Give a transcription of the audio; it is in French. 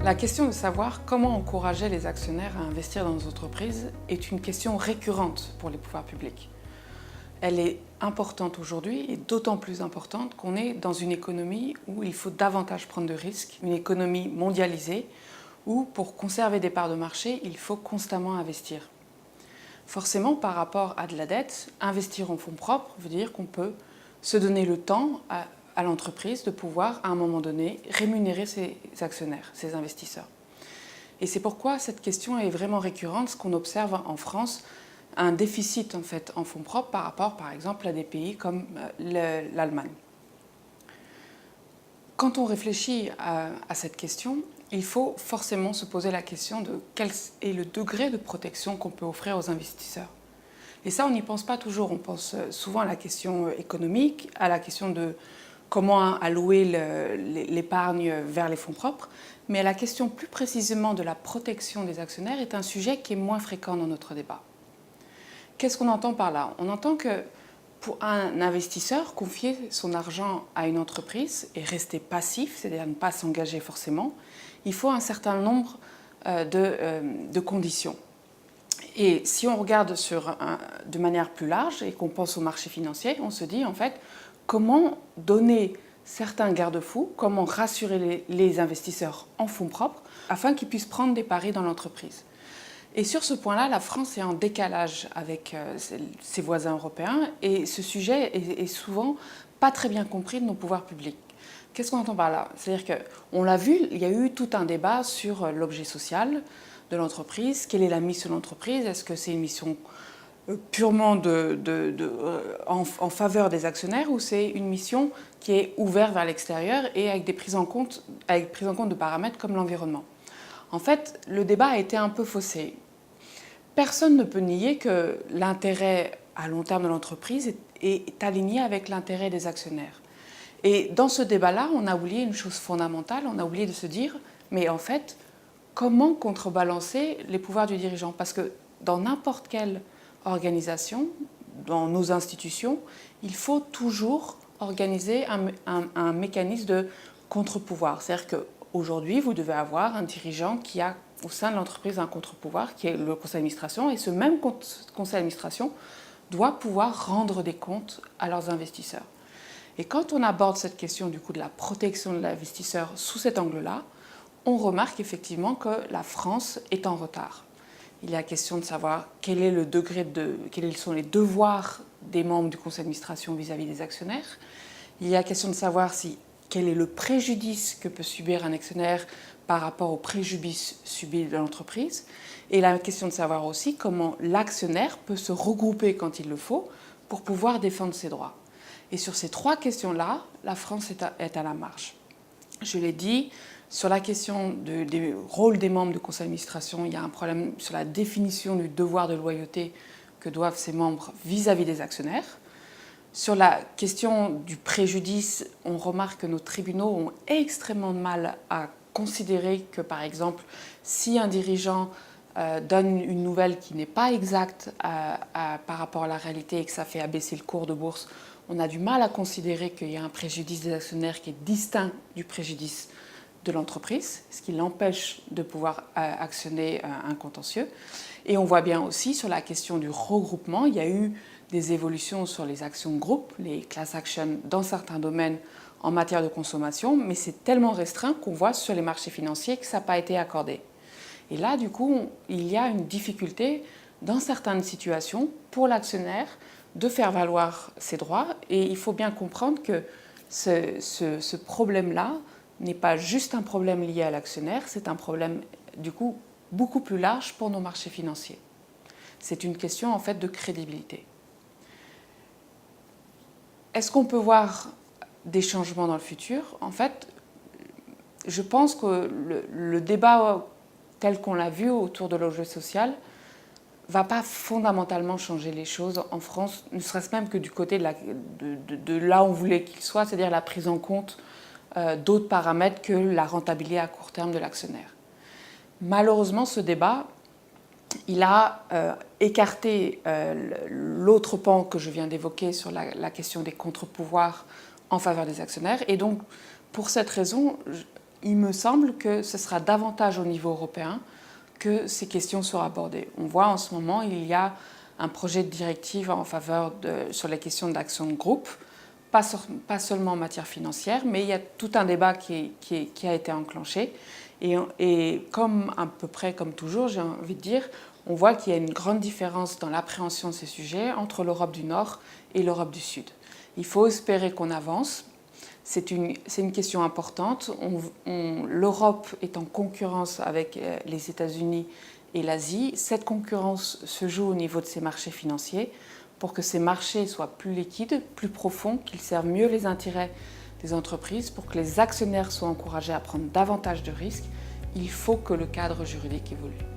La question de savoir comment encourager les actionnaires à investir dans nos entreprises est une question récurrente pour les pouvoirs publics. Elle est importante aujourd'hui et d'autant plus importante qu'on est dans une économie où il faut davantage prendre de risques, une économie mondialisée où pour conserver des parts de marché, il faut constamment investir. Forcément, par rapport à de la dette, investir en fonds propres veut dire qu'on peut se donner le temps à l'entreprise de pouvoir, à un moment donné, rémunérer ses actionnaires, ses investisseurs. Et c'est pourquoi cette question est vraiment récurrente, ce qu'on observe en France, un déficit en fait en fonds propres par rapport, par exemple, à des pays comme l'Allemagne. Quand on réfléchit à cette question, il faut forcément se poser la question de quel est le degré de protection qu'on peut offrir aux investisseurs. Et ça, on n'y pense pas toujours. On pense souvent à la question économique, à la question de comment allouer l'épargne vers les fonds propres, mais la question plus précisément de la protection des actionnaires est un sujet qui est moins fréquent dans notre débat. Qu'est-ce qu'on entend par là? On entend que pour un investisseur, confier son argent à une entreprise et rester passif, c'est-à-dire ne pas s'engager forcément, il faut un certain nombre de conditions. Et si on regarde de manière plus large et qu'on pense au marché financier, on se dit en fait comment donner certains garde-fous, comment rassurer les investisseurs en fonds propres afin qu'ils puissent prendre des paris dans l'entreprise. Et sur ce point-là, la France est en décalage avec ses voisins européens et ce sujet est souvent pas très bien compris de nos pouvoirs publics. Qu'est-ce qu'on entend par là? C'est-à-dire qu'on l'a vu, il y a eu tout un débat sur l'objet social de l'entreprise. Quelle est la mission de l'entreprise? Est-ce que c'est une mission purement en faveur des actionnaires ou c'est une mission qui est ouverte vers l'extérieur et avec des prises en compte de paramètres comme l'environnement? En fait, le débat a été un peu faussé. Personne ne peut nier que l'intérêt à long terme de l'entreprise est aligné avec l'intérêt des actionnaires. Et dans ce débat-là, on a oublié une chose fondamentale, on a oublié de se dire, mais en fait, comment contrebalancer les pouvoirs du dirigeant? Parce que dans n'importe quelle organisation, dans nos institutions, il faut toujours organiser un mécanisme de contre-pouvoir. C'est-à-dire qu'aujourd'hui, vous devez avoir un dirigeant qui a au sein de l'entreprise un contre-pouvoir, qui est le conseil d'administration, et ce même conseil d'administration doit pouvoir rendre des comptes à leurs investisseurs. Et quand on aborde cette question du coup de la protection de l'investisseur sous cet angle-là, on remarque effectivement que la France est en retard. Il y a question de savoir quel est le degré quels sont les devoirs des membres du conseil d'administration vis-à-vis des actionnaires. Il y a question de savoir quel est le préjudice que peut subir un actionnaire par rapport au préjudice subi de l'entreprise. Et la question de savoir aussi comment l'actionnaire peut se regrouper quand il le faut pour pouvoir défendre ses droits. Et sur ces trois questions-là, la France est à la marge. Je l'ai dit, sur la question du rôle des membres du conseil d'administration, il y a un problème sur la définition du devoir de loyauté que doivent ces membres vis-à-vis des actionnaires. Sur la question du préjudice, on remarque que nos tribunaux ont extrêmement de mal à considérer que, par exemple, si un dirigeant donne une nouvelle qui n'est pas exacte par rapport à la réalité et que ça fait abaisser le cours de bourse, on a du mal à considérer qu'il y a un préjudice des actionnaires qui est distinct du préjudice de l'entreprise, ce qui l'empêche de pouvoir actionner un contentieux. Et on voit bien aussi sur la question du regroupement, il y a eu des évolutions sur les actions de groupe, les class actions dans certains domaines en matière de consommation, mais c'est tellement restreint qu'on voit sur les marchés financiers que ça n'a pas été accordé. Et là, du coup, il y a une difficulté dans certaines situations pour l'actionnaire de faire valoir ses droits. Et il faut bien comprendre que ce problème-là n'est pas juste un problème lié à l'actionnaire, c'est un problème, du coup, beaucoup plus large pour nos marchés financiers. C'est une question, en fait, de crédibilité. Est-ce qu'on peut voir des changements dans le futur? En fait, je pense que le débat tel qu'on l'a vu autour de l'objet social ne va pas fondamentalement changer les choses en France, ne serait-ce même que du côté de là où on voulait qu'il soit, c'est-à-dire la prise en compte d'autres paramètres que la rentabilité à court terme de l'actionnaire. Malheureusement, ce débat, il a écarté l'autre pan que je viens d'évoquer sur la question des contre-pouvoirs en faveur des actionnaires. Et donc, pour cette raison, il me semble que ce sera davantage au niveau européen que ces questions seront abordées. On voit en ce moment, il y a un projet de directive en faveur sur les questions d'action de groupe, pas seulement en matière financière, mais il y a tout un débat qui a été enclenché. Et comme à peu près comme toujours, j'ai envie de dire, on voit qu'il y a une grande différence dans l'appréhension de ces sujets entre l'Europe du Nord et l'Europe du Sud. Il faut espérer qu'on avance. C'est une question importante. L'Europe est en concurrence avec les États-Unis et l'Asie. Cette concurrence se joue au niveau de ces marchés financiers pour que ces marchés soient plus liquides, plus profonds, qu'ils servent mieux les intérêts des entreprises, pour que les actionnaires soient encouragés à prendre davantage de risques. Il faut que le cadre juridique évolue.